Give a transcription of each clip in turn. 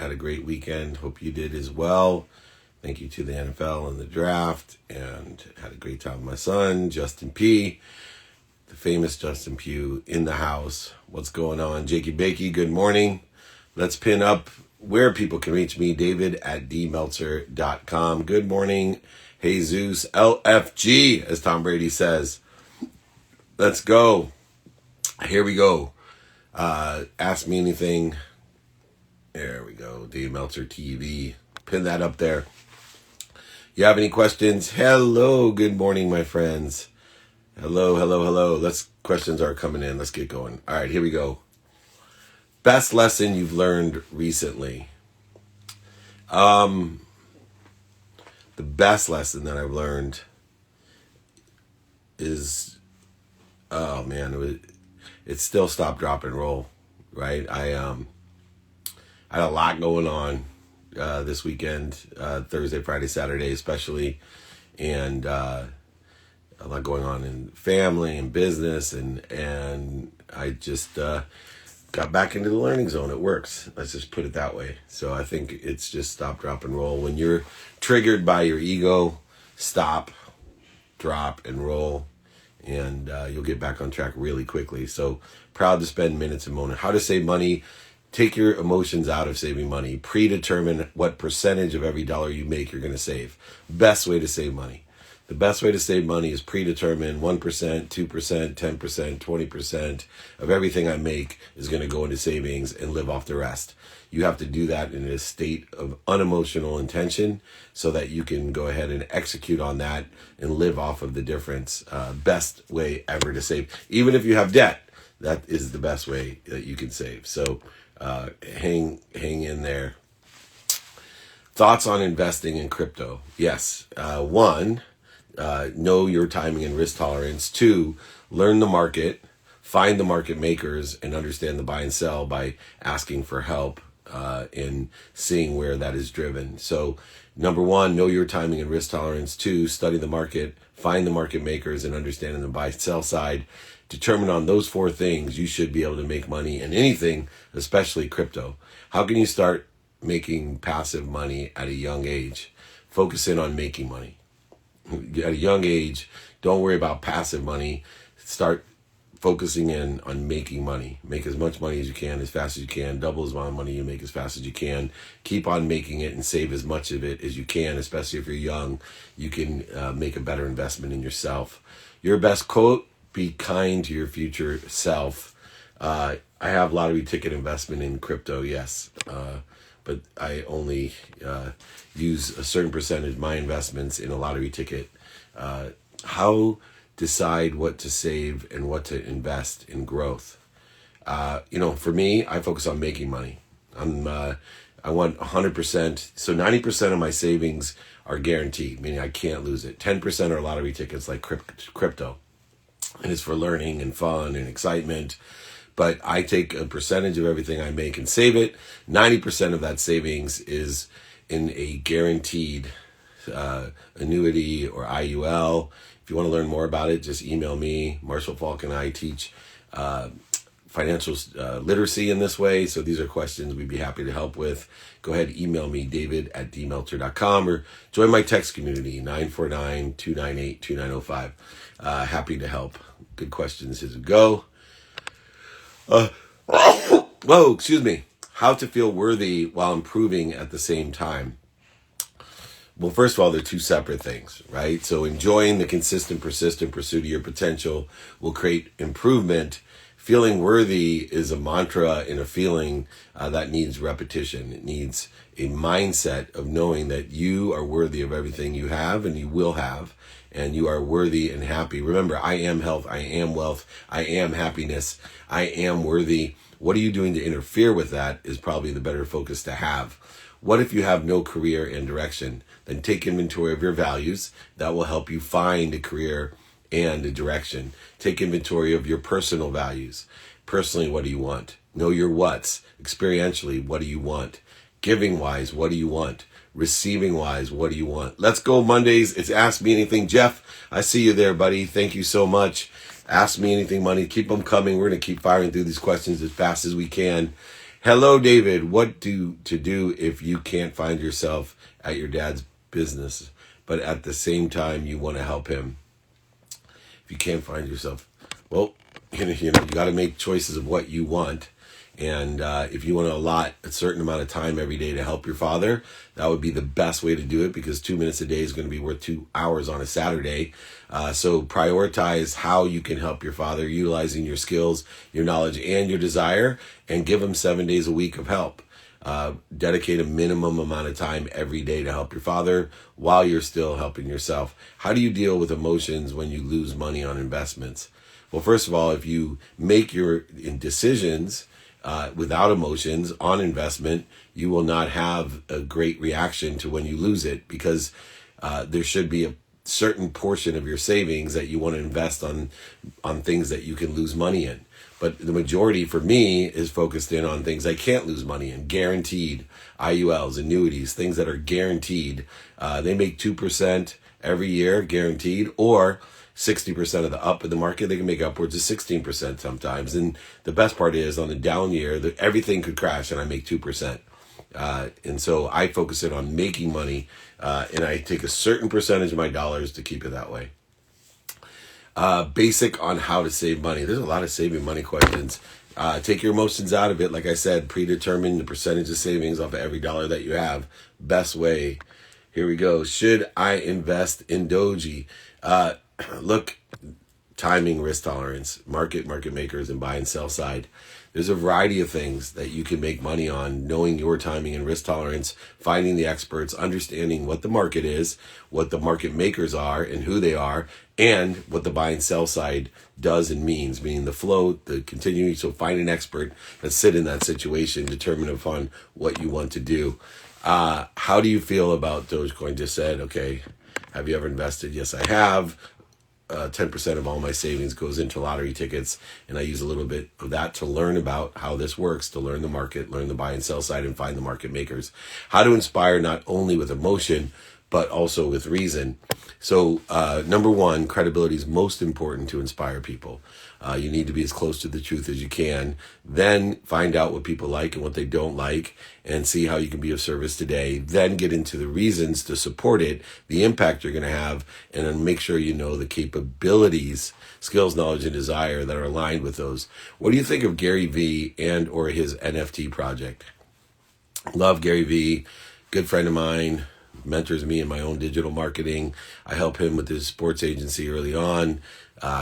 Had a great weekend. Hope you did as well. Thank you to the NFL and the draft, and had a great time with my son, Justin P., the famous Justin Pugh, in the house. What's going on? Jakey Bakey, good morning. Let's pin up where people can reach me, David at dmeltzer.com. Good morning, Jesus, LFG, as Tom Brady says. Let's go. Here we go. Ask me anything. There we go. Dave Meltzer TV. Pin that up there. You have any questions? Hello. Good morning, my friends. Hello. Questions are coming in. Let's get going. All right, here we go. Best lesson you've learned recently. The best lesson that I've learned is, oh man, it's still stop, drop, and roll, right? I had a lot going on this weekend, Thursday, Friday, Saturday especially, and a lot going on in family and business, and I just got back into the learning zone. It works. Let's just put it that way. So I think it's just stop, drop, and roll. When you're triggered by your ego, stop, drop, and roll, and you'll get back on track really quickly. So proud to spend minutes and moments. How to save money. Take your emotions out of saving money. Predetermine what percentage of every dollar you make you're going to save. Best way to save money. The best way to save money is predetermine 1%, 2%, 10%, 20% of everything I make is going to go into savings and live off the rest. You have to do that in a state of unemotional intention so that you can go ahead and execute on that and live off of the difference. Best way ever to save. Even if you have debt, that is the best way that you can save. So hang in there. Thoughts on investing in crypto? Yes. One, know your timing and risk tolerance. Two, learn the market, find the market makers, and understand the buy and sell by asking for help in seeing where that is driven. So number one, know your timing and risk tolerance. Two, study the market, find the market makers, and understanding the buy sell side. Determine on those four things, you should be able to make money in anything, especially crypto. How can you start making passive money at a young age? Focus in on making money. At a young age, don't worry about passive money. Start focusing in on making money. Make as much money as you can, as fast as you can. Double as much money you make as fast as you can. Keep on making it and save as much of it as you can, especially if you're young. You can make a better investment in yourself. Your best quote: be kind to your future self. I have lottery ticket investment in crypto, yes. But I only use a certain percentage of my investments in a lottery ticket. How decide what to save and what to invest in growth? For me, I focus on making money. I want 100%. So 90% of my savings are guaranteed, meaning I can't lose it. 10% are lottery tickets like crypto. And it's for learning and fun and excitement. But I take a percentage of everything I make and save it. 90% of that savings is in a guaranteed annuity or IUL. If you want to learn more about it, just email me. Marshall Falk and I teach financial literacy in this way. So these are questions we'd be happy to help with. Go ahead, email me, David at dmeltzer.com, or join my text community, 949-298-2905. Happy to help. Good questions as we go. Excuse me. How to feel worthy while improving at the same time. Well, first of all, they're two separate things, right? So enjoying the consistent, persistent pursuit of your potential will create improvement. Feeling worthy is a mantra and a feeling that needs repetition. It needs a mindset of knowing that you are worthy of everything you have and you will have, and you are worthy and happy. Remember, I am health, I am wealth, I am happiness, I am worthy. What are you doing to interfere with that is probably the better focus to have. What if you have no career and direction? Then take inventory of your values. That will help you find a career and a direction. Take inventory of your personal values. Personally, what do you want? Know your whats. Experientially, what do you want? Giving wise, what do you want? Receiving wise, what do you want? Let's go Mondays. It's Ask Me Anything. Jeff, I see you there, buddy. Thank you so much. Ask Me Anything money. Keep them coming. We're going to keep firing through these questions as fast as we can. Hello, David. What to do if you can't find yourself at your dad's business, but at the same time you want to help him? If you can't find yourself, well, you got to make choices of what you want. And if you want to allot a certain amount of time every day to help your father, that would be the best way to do it, because 2 minutes a day is going to be worth 2 hours on a Saturday. So prioritize how you can help your father, utilizing your skills, your knowledge, and your desire, and give him 7 days a week of help. Dedicate a minimum amount of time every day to help your father while you're still helping yourself. How do you deal with emotions when you lose money on investments? Well, first of all, if you make your decisions without emotions on investment, you will not have a great reaction to when you lose it, because there should be a certain portion of your savings that you want to invest on things that you can lose money in. But the majority for me is focused in on things I can't lose money in, guaranteed IULs, annuities, things that are guaranteed. They make 2% every year, guaranteed, or 60% of the up in the market. They can make upwards of 16% sometimes. And the best part is, on the down year, everything could crash and I make 2%. And so I focus in on making money, and I take a certain percentage of my dollars to keep it that way. Basic on how to save money. There's a lot of saving money questions. Take your emotions out of it. Like I said, predetermine the percentage of savings off of every dollar that you have. Best way. Here we go. Should I invest in Doji? Look, timing, risk tolerance, market makers, and buy and sell side. There's a variety of things that you can make money on, knowing your timing and risk tolerance, finding the experts, understanding what the market is, what the market makers are and who they are, and what the buy and sell side does and means, meaning the flow, the continuing. So find an expert that sit in that situation, determine upon what you want to do. How do you feel about Dogecoin? Just said, okay, have you ever invested? Yes, I have. 10% of all my savings goes into lottery tickets, and I use a little bit of that to learn about how this works, to learn the market, learn the buy and sell side, and find the market makers. How to inspire not only with emotion, but also with reason. So number one, credibility is most important to inspire people. You need to be as close to the truth as you can. Then find out what people like and what they don't like, and see how you can be of service today. Then get into the reasons to support it, the impact you're going to have, and then make sure you know the capabilities, skills, knowledge, and desire that are aligned with those. What do you think of Gary Vee and or his NFT project? Love Gary Vee, good friend of mine. Mentors me in my own digital marketing. I help him with his sports agency early on.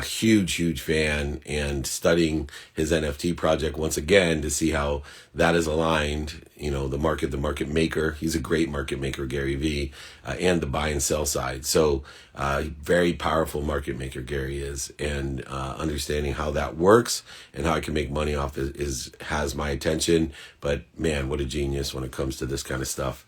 Huge fan, and studying his NFT project once again to see how that is aligned. The market maker. He's a great market maker, Gary Vee, and the buy and sell side. So very powerful market maker Gary is, and understanding how that works and how I can make money off it has my attention. But man, what a genius when it comes to this kind of stuff.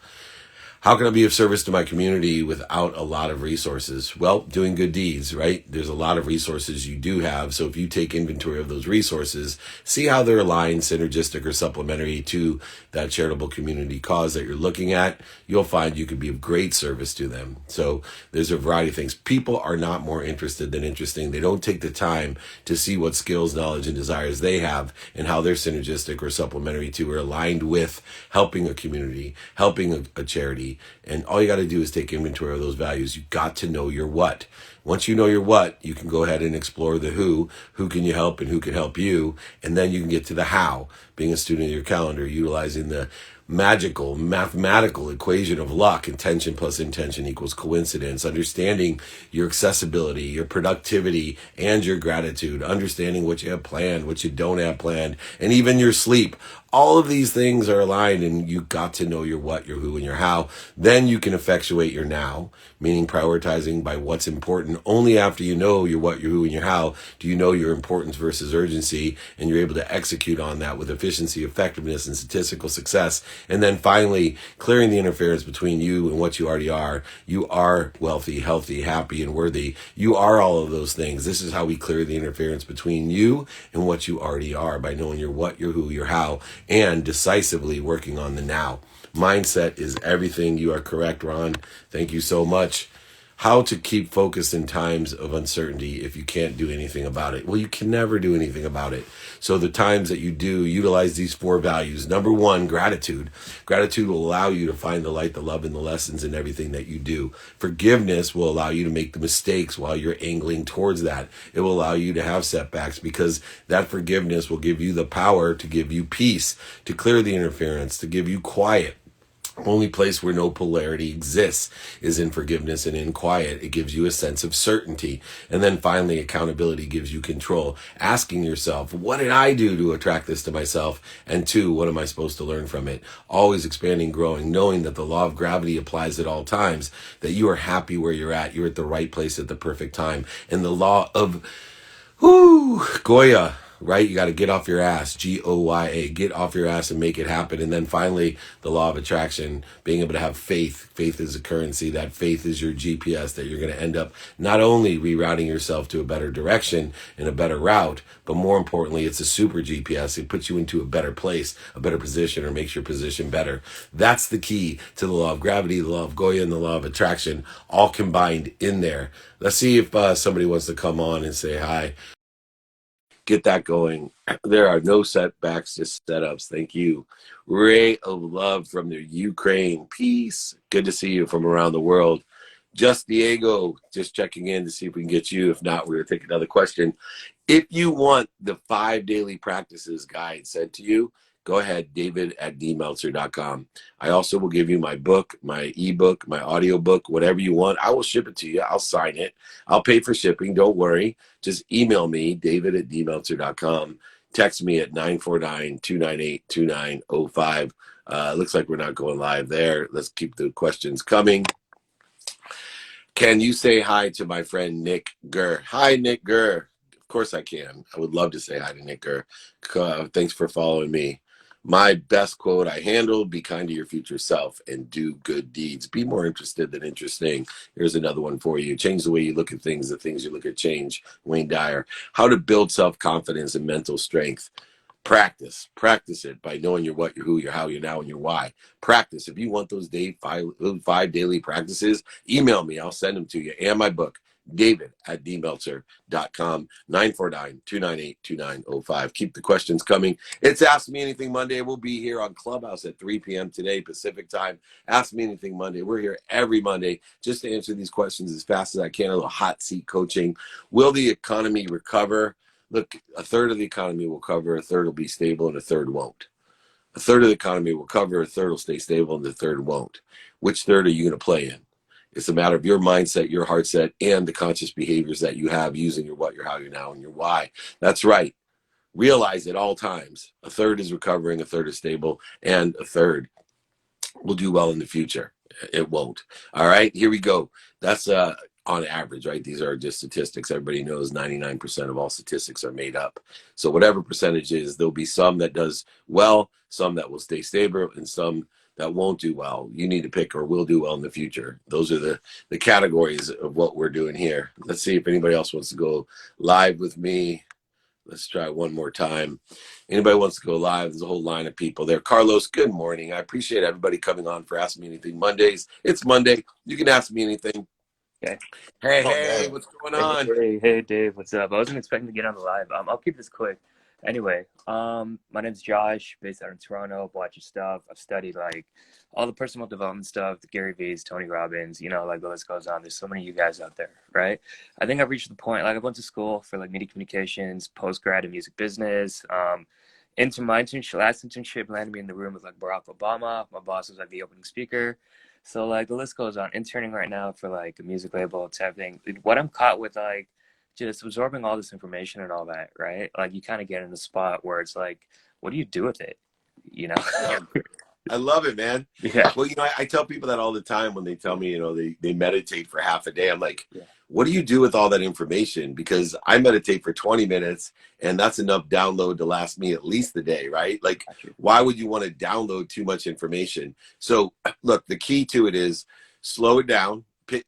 How can I be of service to my community without a lot of resources? Well, doing good deeds, right? There's a lot of resources you do have. So if you take inventory of those resources, see how they're aligned, synergistic, or supplementary to that charitable community cause that you're looking at, you'll find you can be of great service to them. So there's a variety of things. People are not more interested than interesting. They don't take the time to see what skills, knowledge, and desires they have, and how they're synergistic or supplementary to or aligned with helping a community, helping a charity. And all you got to do is take inventory of those values. You got to know your what. Once you know your what, you can go ahead and explore the who can you help and who can help you. And then you can get to the how, being a student of your calendar, utilizing the magical mathematical equation of luck. Intention plus intention equals coincidence. Understanding your accessibility, your productivity, and your gratitude. Understanding what you have planned, what you don't have planned, and even your sleep. All of these things are aligned, and you got to know your what, your who, and your how. Then you can effectuate your now, meaning prioritizing by what's important. Only after you know your what, your who, and your how do you know your importance versus urgency, and you're able to execute on that with efficiency, effectiveness, and statistical success. And then finally, clearing the interference between you and what you already are. You are wealthy, healthy, happy, and worthy. You are all of those things. This is how we clear the interference between you and what you already are, by knowing your what, your who, your how, and decisively working on the now. Mindset is everything. You are correct, Ron. Thank you so much. How to keep focused in times of uncertainty if you can't do anything about it? Well, you can never do anything about it. So the times that you do, utilize these 4 values. Number 1, gratitude. Gratitude will allow you to find the light, the love, and the lessons in everything that you do. Forgiveness will allow you to make the mistakes while you're angling towards that. It will allow you to have setbacks because that forgiveness will give you the power to give you peace, to clear the interference, to give you quiet. Only place where no polarity exists is in forgiveness and in quiet. It gives you a sense of certainty. And then finally, accountability gives you control. Asking yourself, what did I do to attract this to myself? And 2, what am I supposed to learn from it? Always expanding, growing, knowing that the law of gravity applies at all times, that you are happy where you're at. You're at the right place at the perfect time. And the law of Goya, right? You got to get off your ass, Goya, get off your ass and make it happen. And then finally, the law of attraction, being able to have faith. Faith is a currency. That faith is your GPS, that you're going to end up not only rerouting yourself to a better direction and a better route, but more importantly, it's a super GPS. It puts you into a better place, a better position, or makes your position better. That's the key to the law of gravity, the law of Goya, and the law of attraction, all combined in there. Let's see if somebody wants to come on and say hi. Get that going. There are no setbacks, just setups. Thank you. Ray of love from the Ukraine. Peace. Good to see you from around the world. Just Diego, just checking in to see if we can get you. If not, we're going to take another question. If you want the 5 daily practices guide sent to you, go ahead, david@dmeltzer.com. I also will give you my book, my ebook, my audiobook, whatever you want. I will ship it to you. I'll sign it. I'll pay for shipping. Don't worry. Just email me, david@dmeltzer.com. Text me at 949-298-2905. Looks like we're not going live there. Let's keep the questions coming. Can you say hi to my friend Nick Gurr? Hi, Nick Gurr. Of course I can. I would love to say hi to Nick Gurr. Thanks for following me. My best quote I handled: be kind to your future self and do good deeds. Be more interested than interesting. Here's another one for you. Change the way you look at things. The things you look at change. Wayne Dyer. How to build self-confidence and mental strength. Practice it by knowing your what, your who, your how, your now, and your why. Practice. If you want those five daily practices, email me. I'll send them to you. And my book, david@dmeltzer.com, 949-298-2905. Keep the questions coming. It's Ask Me Anything Monday. We'll be here on Clubhouse at 3 p.m. today, Pacific time. Ask Me Anything Monday. We're here every Monday just to answer these questions as fast as I can. A little hot seat coaching. Will the economy recover? Look, a third of the economy will cover, a third will be stable, and a third won't. A third of the economy will cover, a third will stay stable, and the third won't. Which third are you going to play in? It's a matter of your mindset, your heart set, and the conscious behaviors that you have using your what, your how, your now, and your why. That's right. Realize at all times, a third is recovering, a third is stable, and a third will do well in the future. It won't. All right, here we go. That's on average, right? These are just statistics. Everybody knows 99% of all statistics are made up. So whatever percentage is, there'll be some that does well, some that will stay stable, and some that won't do well. You need to pick or will do well in the future. Those are the categories of what we're doing here. Let's see if anybody else wants to go live with me. Let's try one more time. Anybody wants to go live? There's a whole line of people there. Carlos, good morning. I appreciate everybody coming on for Ask Me Anything Mondays. It's Monday. You can ask me anything. Okay. Hey, what's going on? Hey, Dave, what's up? I wasn't expecting to get on the live. I'll keep this quick. Anyway, my name's Josh, based out in Toronto. Watch your stuff. I've studied like all the personal development stuff, the Gary V's, Tony Robbins, like the list goes on. There's so many of you guys out there, right? I think I've reached the point, like I went to school for like media communications, post-grad in music business. Into my last internship landed me in the room with like Barack Obama. My boss was like the opening speaker. So like the list goes on. Interning right now for like a music label type thing. What I'm caught with like just absorbing all this information and all that, right? Like you kind of get in the spot where it's like, what do you do with it? You know? I love it, man. Yeah. Well, I tell people that all the time when they tell me, they meditate for half a day. I'm like, Yeah. what do you do with all that information? Because I meditate for 20 minutes and that's enough download to last me at least a day, right? Like, why would you want to download too much information? So look, the key to it is slow it down, pick,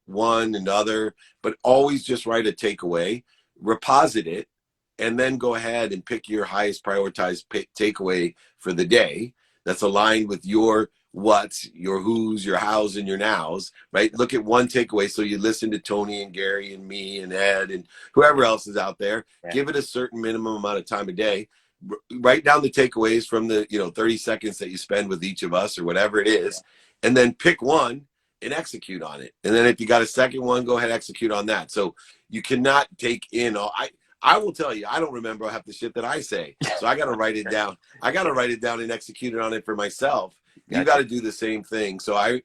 one, another, but always just write a takeaway, reposit it, and then go ahead and pick your highest prioritized takeaway for the day that's aligned with your what's, your who's, your how's, and your now's, right? Look at one takeaway. So you listen to Tony and Gary and me and Ed and whoever else is out there. Yeah. Give it a certain minimum amount of time a day. Write down the takeaways from the 30 seconds that you spend with each of us or whatever it is, and then pick one and execute on it. And then if you got a second one, go ahead and execute on that. So you cannot take in all. I will tell you, I don't remember half the shit that I say. So I got to write it down. I got to write it down and execute it on it for myself. You got to do the same thing. So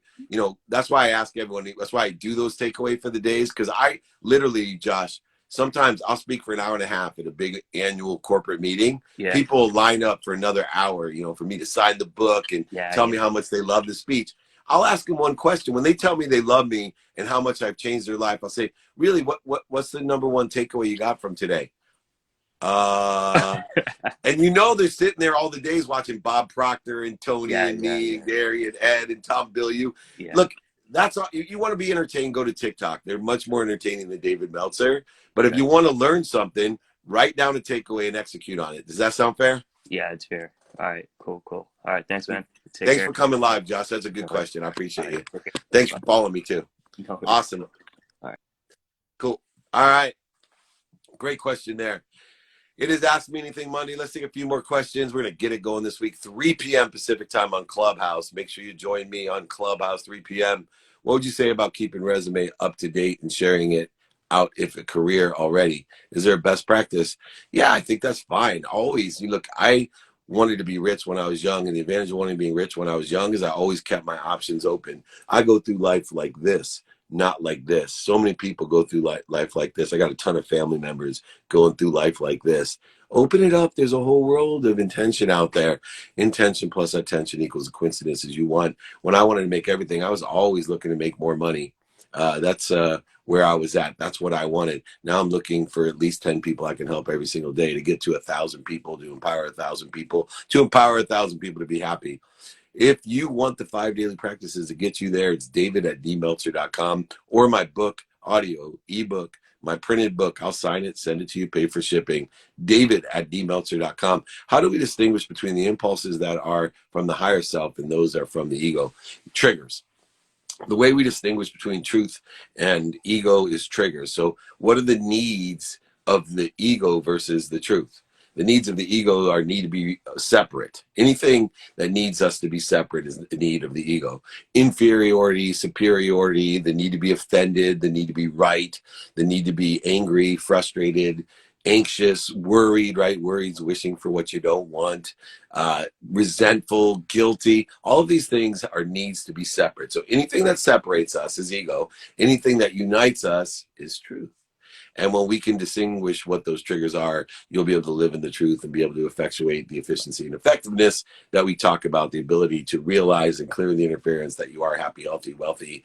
that's why I ask everyone. That's why I do those takeaway for the days. Because I literally, Josh, sometimes I'll speak for an hour and a half at a big annual corporate meeting. Yeah. People line up for another hour, for me to sign the book and tell me how much they love the speech. I'll ask them one question. When they tell me they love me and how much I've changed their life, I'll say, really, what's the number one takeaway you got from today? And they're sitting there all the days watching Bob Proctor and Tony and me and Gary and Ed and Tom Bilyeu. Yeah. Look, that's all. You want to be entertained, go to TikTok. They're much more entertaining than David Meltzer. But if you want to learn something, write down a takeaway and execute on it. Does that sound fair? Yeah, it's fair. All right, cool. All right, thanks, man. Thanks for coming live, Josh. That's a good question. I appreciate you. Okay. Thanks for following me, too. Awesome. All right. Cool. All right. Great question there. It is Ask Me Anything Monday. Let's take a few more questions. We're going to get it going this week. 3 p.m. Pacific time on Clubhouse. Make sure you join me on Clubhouse, 3 p.m. What would you say about keeping resume up to date and sharing it out if a career already? Is there a best practice? Yeah, I think that's fine. Always. Look, I wanted to be rich when I was young, and the advantage of wanting to be rich when I was young is I always kept my options open. I go through life like this, not like this. So many people go through life like this. I got a ton of family members going through life like this. Open it up. There's a whole world of intention out there. Intention plus attention equals the coincidences you want. When I wanted to make everything, I was always looking to make more money. That's where I was at. That's what I wanted. Now I'm looking for at least 10 people I can help every single day to get to 1,000 people, to empower 1,000 people, to be happy. If you want the 5 daily practices to get you there, it's david@dmeltzer.com, or my book, audio, ebook, my printed book. I'll sign it, send it to you, pay for shipping. david@dmeltzer.com. How do we distinguish between the impulses that are from the higher self and those that are from the ego? Triggers. The way we distinguish between truth and ego is triggers. So what are the needs of the ego versus the truth? The needs of the ego need to be separate. Anything that needs us to be separate is the need of the ego. Inferiority, superiority, the need to be offended, the need to be right, the need to be angry, frustrated, anxious, worried, right? Worried, wishing for what you don't want, resentful, guilty. All of these things are needs to be separate. So anything that separates us is ego. Anything that unites us is truth. And when we can distinguish what those triggers are, you'll be able to live in the truth and be able to effectuate the efficiency and effectiveness that we talk about, the ability to realize and clear the interference that you are happy, healthy, wealthy,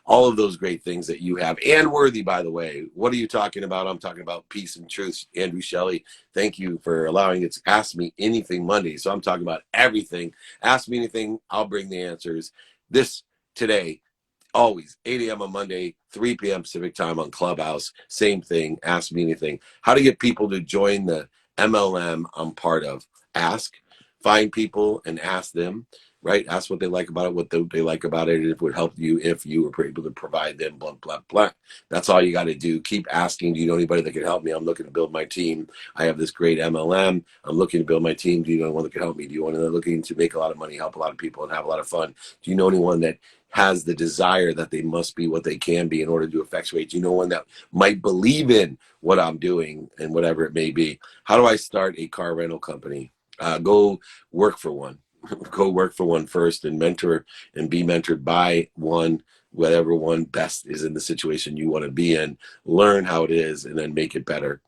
all of those great things that you have, and worthy, by the way. What are you talking about? I'm talking about peace and truth. Andrew Shelley, thank you for allowing it to Ask Me Anything Monday. So I'm talking about everything. Ask me anything. I'll bring the answers. Today, always 8 a.m. on Monday, 3 p.m. Pacific time on Clubhouse. Same thing. Ask me anything. How to get people to join the MLM I'm part of. Ask, find people and ask them, right? Ask what they like about it, what they like about it, and if it would help you if you were able to provide them, blah, blah, blah. That's all you got to do. Keep asking, do you know anybody that can help me? I'm looking to build my team. I have this great MLM. I'm looking to build my team. Do you know anyone that can help me? Do you want to looking to make a lot of money, help a lot of people, and have a lot of fun? Do you know anyone that has the desire that they must be what they can be in order to effectuate? Do you know one that might believe in what I'm doing and whatever it may be? How do I start a car rental company? Go work for one. Go work for one first and mentor and be mentored by one, whatever one best is in the situation you want to be in. Learn how it is and then make it better.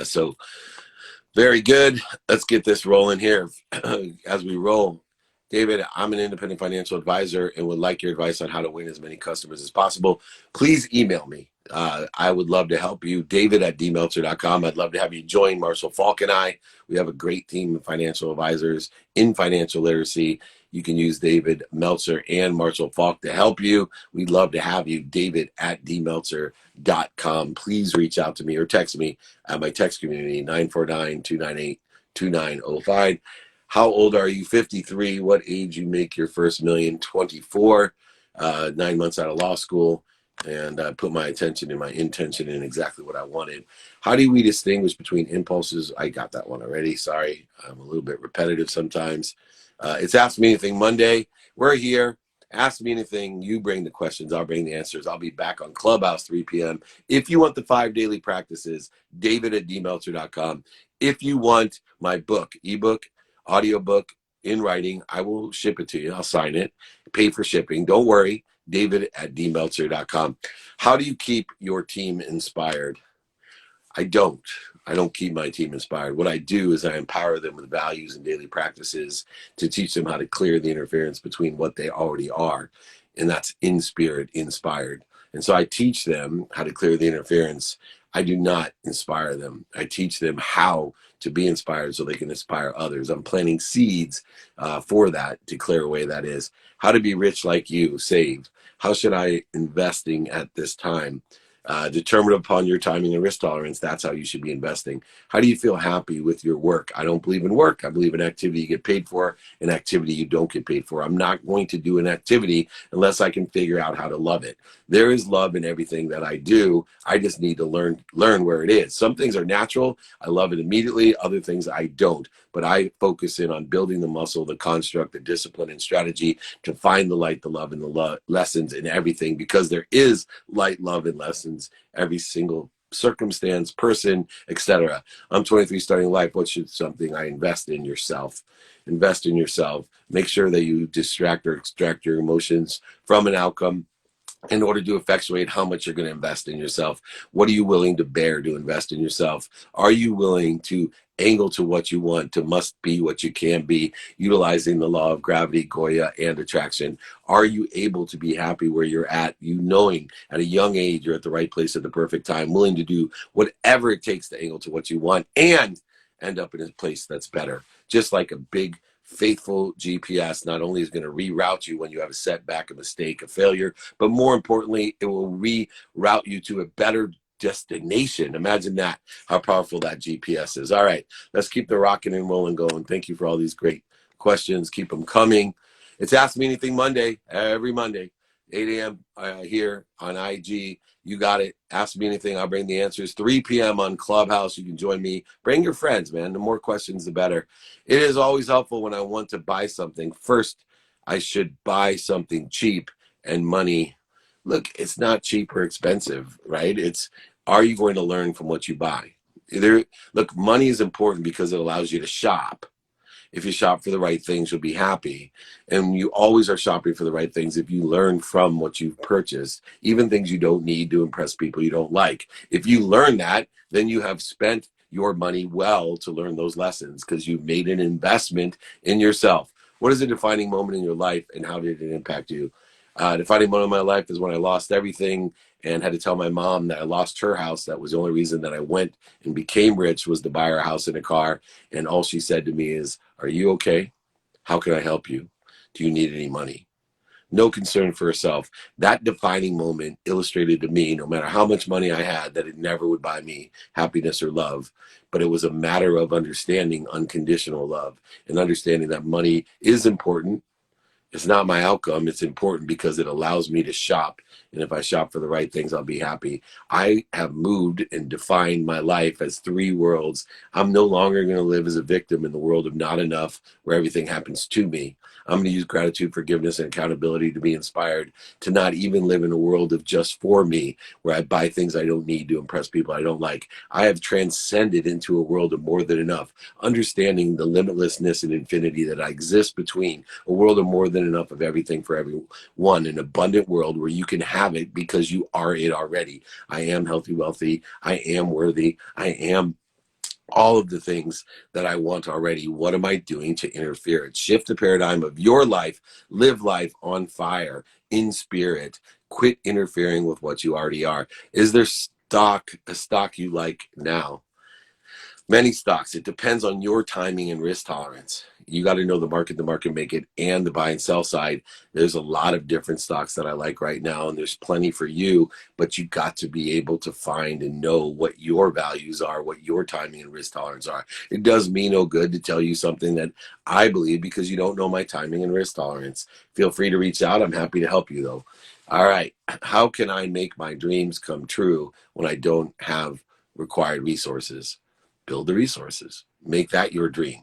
So very good. Let's get this rolling here. As we roll, David, I'm an independent financial advisor and would like your advice on how to win as many customers as possible. Please email me. I would love to help you. David@dmeltzer.com. I'd love to have you join Marshall Falk and I. We have a great team of financial advisors in financial literacy. You can use David Meltzer and Marshall Falk to help you. We'd love to have you. David@dmeltzer.com. Please reach out to me or text me at my text community, 949-298-2905. How old are you? 53. What age you make your first million? 24. 9 months out of law school, and put my attention and my intention in exactly what I wanted. How do we distinguish between impulses? I got that one already. Sorry, I'm a little bit repetitive sometimes. It's Ask Me Anything Monday. We're here. Ask me anything. You bring the questions. I'll bring the answers. I'll be back on Clubhouse 3 p.m. If you want the 5 daily practices, david@dmeltzer.com. If you want my book, ebook, audiobook, in writing, I will ship it to you. I'll sign it, pay for shipping. Don't worry, david@dmeltzer.com. How do you keep your team inspired? I don't. I don't keep my team inspired. What I do is I empower them with values and daily practices to teach them how to clear the interference between what they already are, and that's in spirit, inspired. And so I teach them how to clear the interference. I do not inspire them. I teach them how to be inspired so they can inspire others. I'm planting seeds for that to clear away that is. How to be rich like you, saved. How should I investing at this time? Determined upon your timing and risk tolerance, that's how you should be investing. How do you feel happy with your work? I don't believe in work. I believe in activity you get paid for and activity you don't get paid for. I'm not going to do an activity unless I can figure out how to love it. There is love in everything that I do. I just need to learn where it is. Some things are natural. I love it immediately. Other things I don't. But I focus in on building the muscle, the construct, the discipline, and strategy to find the light, the love, and the lessons in everything, because there is light, love, and lessons every single circumstance, person, etc. I'm 23, starting life. What should something I invest in? Yourself. Invest in yourself. Make sure that you distract or extract your emotions from an outcome in order to effectuate how much you're going to invest in yourself. What are you willing to bear to invest in yourself? Are you willing to angle to what you want, to must be what you can be, utilizing the law of gravity, Goya, and attraction? Are you able to be happy where you're at, you knowing at a young age you're at the right place at the perfect time, willing to do whatever it takes to angle to what you want and end up in a place that's better? Just like a big faithful GPS not only is going to reroute you when you have a setback, a mistake, a failure, but more importantly, it will reroute you to a better destination. Imagine that, how powerful that GPS is. All right, let's keep the rocking and rolling going. Thank you for all these great questions. Keep them coming. It's Ask Me Anything Monday, every Monday, 8 a.m. Here on IG. You got it. Ask me anything. I'll bring the answers. 3 p.m. on Clubhouse. You can join me. Bring your friends, man. The more questions, the better. It is always helpful when I want to buy something. First, I should buy something cheap and money. Look, it's not cheap or expensive, right? It's, are you going to learn from what you buy? Look, money is important because it allows you to shop. If you shop for the right things, you'll be happy. And you always are shopping for the right things if you learn from what you've purchased, even things you don't need to impress people you don't like. If you learn that, then you have spent your money well to learn those lessons because you've made an investment in yourself. What is a defining moment in your life and how did it impact you? Defining moment in my life is when I lost everything and had to tell my mom that I lost her house. That was the only reason that I went and became rich, was to buy her a house and a car. And all she said to me is, "Are you okay? How can I help you? Do you need any money?" No concern for herself. That defining moment illustrated to me, no matter how much money I had, that it never would buy me happiness or love. But it was a matter of understanding unconditional love and understanding that money is important. It's not my outcome. It's important because it allows me to shop. And if I shop for the right things, I'll be happy. I have moved and defined my life as 3 worlds. I'm no longer going to live as a victim in the world of not enough, where everything happens to me. I'm going to use gratitude, forgiveness, and accountability to be inspired to not even live in a world of just for me, where I buy things I don't need to impress people I don't like. I have transcended into a world of more than enough, understanding the limitlessness and infinity that I exist between, a world of more than enough of everything for everyone, an abundant world where you can have it because you are it already. I am healthy, wealthy. I am worthy. I am all of the things that I want already. What am I doing to interfere? Shift the paradigm of your life. Live life on fire, in spirit. Quit interfering with what you already are. Is there a stock you like now? Many stocks. It depends on your timing and risk tolerance. You got to know the market make it, and the buy and sell side. There's a lot of different stocks that I like right now, and there's plenty for you, but you got to be able to find and know what your values are, what your timing and risk tolerance are. It does me no good to tell you something that I believe because you don't know my timing and risk tolerance. Feel free to reach out. I'm happy to help you though. All right. How can I make my dreams come true when I don't have required resources? Build the resources. Make that your dream.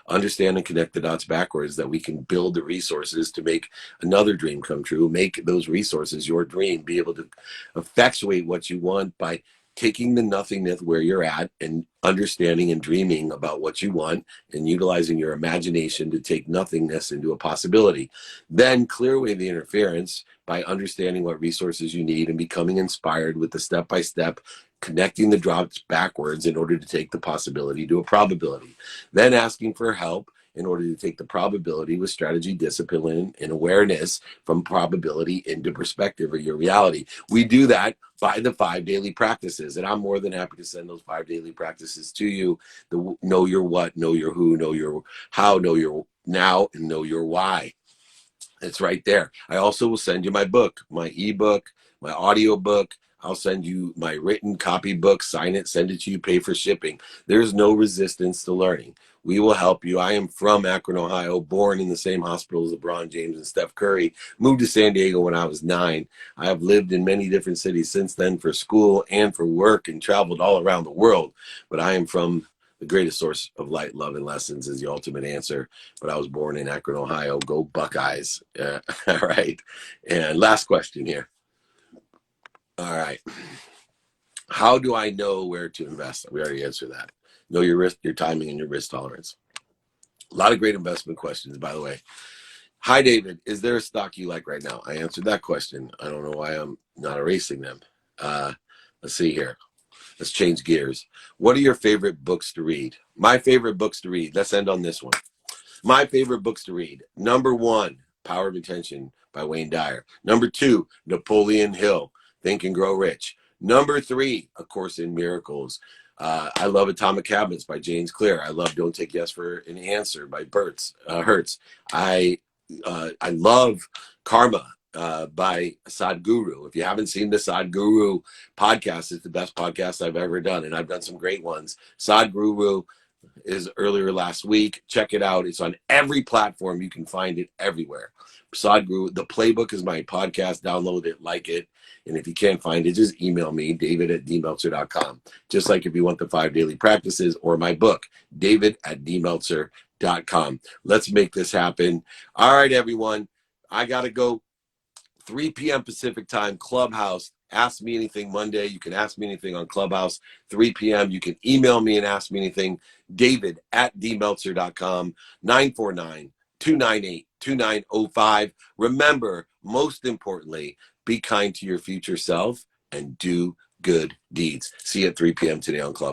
Understand and connect the dots backwards, that we can build the resources to make another dream come true. Make those resources your dream. Be able to effectuate what you want by taking the nothingness where you're at and understanding and dreaming about what you want and utilizing your imagination to take nothingness into a possibility. Then clear away the interference by understanding what resources you need and becoming inspired with the step-by-step connecting the drops backwards in order to take the possibility to a probability. Then asking for help in order to take the probability with strategy, discipline, and awareness from probability into perspective or your reality. We do that by the 5 daily practices, and I'm more than happy to send those 5 daily practices to you. The know your what, know your who, know your how, know your now, and know your why. It's right there. I also will send you my book, my ebook, my audio book. I'll send you my written copy book, sign it, send it to you, pay for shipping. There's no resistance to learning. We will help you. I am from Akron, Ohio, born in the same hospital as LeBron James and Steph Curry, moved to San Diego when I was 9. I have lived in many different cities since then for school and for work and traveled all around the world. But I am from the greatest source of light, love, and lessons is the ultimate answer. But I was born in Akron, Ohio. Go Buckeyes. All right. And last question here. All right. How do I know where to invest? We already answered that. Know your risk, your timing, and your risk tolerance. A lot of great investment questions, by the way. Hi, David. Is there a stock you like right now? I answered that question. I don't know why I'm not erasing them. Let's see here. Let's change gears. What are your favorite books to read? My favorite books to read. Let's end on this one. My favorite books to read. Number 1, Power of Intention by Wayne Dyer. Number 2, Napoleon Hill, Think and Grow Rich. Number 3, A Course in Miracles. I love Atomic Habits by James Clear. I love Don't Take Yes for an Answer by Hertz. I love Karma by Sadhguru. If you haven't seen the Sadhguru podcast, it's the best podcast I've ever done, and I've done some great ones. Sadhguru is earlier last week. Check it out. It's on every platform. You can find it everywhere. Sadhguru, the playbook is my podcast. Download it, like it. And if you can't find it, just email me, david@dmeltzer.com. Just like if you want the 5 daily practices or my book, david@dmeltzer.com. Let's make this happen. All right, everyone. I got to go. 3 p.m. Pacific time, Clubhouse. Ask me anything Monday. You can ask me anything on Clubhouse, 3 p.m. You can email me and ask me anything, david@dmeltzer.com, 949-298-2905. Remember, most importantly, be kind to your future self and do good deeds. See you at 3 p.m. today on Clubhouse.